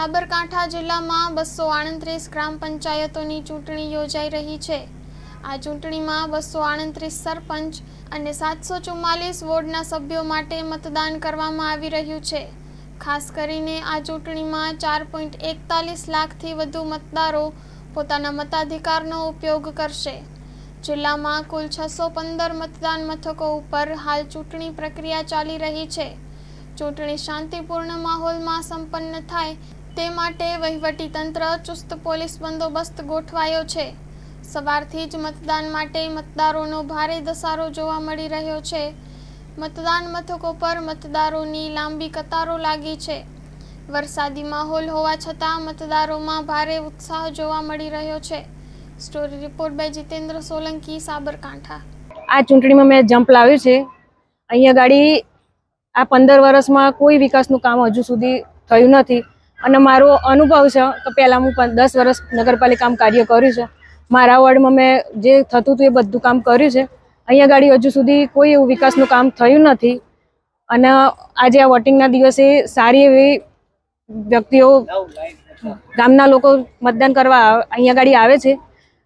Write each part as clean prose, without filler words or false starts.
સાબરકાંઠા જિલ્લામાં 238 ગ્રામ પંચાયતોની ચૂંટણી યોજાઈ રહી છે। આ ચૂંટણીમાં 238 સરપંચ અને 744 વોર્ડના સભ્યો માટે મતદાન કરવામાં આવી રહ્યું છે। ખાસ કરીને આ ચૂંટણીમાં 4.41 લાખથી વધુ મતદારો પોતાના મતાધિકારનો ઉપયોગ કરશે। જિલ્લામાં કુલ 615 મતદાન મથકો ઉપર હાલ ચૂંટણી પ્રક્રિયા ચાલી રહી છે। ચૂંટણી શાંતિપૂર્ણ માહોલમાં સંપન્ન થાય તે માટે વહીવટી તંત્ર ચુસ્ત પોલીસ બંદોબસ્ત ગોઠવાયો છે। સવારથી જ મતદાન માટે મતદારોનો ભારે ધસારો જોવા મળી રહ્યો છે। મતદાન મથકો પર મતદારોની લાંબી કતારો લાગી છે। વરસાદી માહોલ હોવા છતાં મતદારોમાં ભારે ઉત્સાહ જોવા મળી રહ્યો છે। Story report by Jitendra Solanki, Sabarkantha. આ ચૂંટણીમાં મેં જંપ લાવ્યું છે। અહીંયા ગાડી આ 15 વર્ષમાં કોઈ વિકાસનું કામ હજુ સુધી થયું નથી અને મારો અનુભવ છે કે પહેલાં હું 10 વર્ષ નગરપાલિકામાં કાર્ય કર્યું છે। મારા વોર્ડમાં મેં જે થતું હતું એ બધું કામ કર્યું છે। અહીંયા ગાડી હજુ સુધી કોઈ એવું વિકાસનું કામ થયું નથી અને આજે આ વોટિંગના દિવસે સારી એવી વ્યક્તિઓ ગામના લોકો મતદાન કરવા અહીંયા ગાડી આવે છે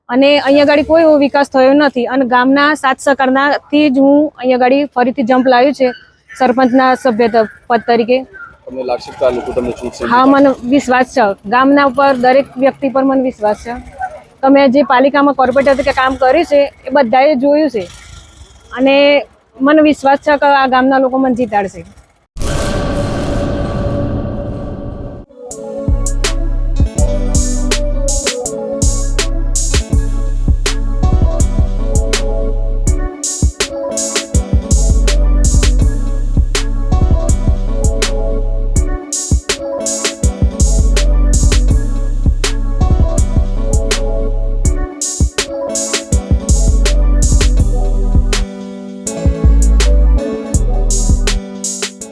અને અહીંયા ગાડી કોઈ એવો વિકાસ થયો નથી અને ગામના સાથ સહકારનાથી જ હું અહીંયા ગાડી ફરીથી જંપ લાવ્યું છે સરપંચના સભ્ય પદ તરીકે। તમને લાગશે કે આ લોકો તમને ચૂંટશે? હા, મને વિશ્વાસ છે। ગામના ઉપર દરેક વ્યક્તિ પર મને વિશ્વાસ છે કે મેં જે પાલિકામાં કોર્પોરેટર તરીકે કામ કર્યું છે એ બધાએ જોયું છે અને મને વિશ્વાસ છે કે આ ગામના લોકો મને જીતાડશે।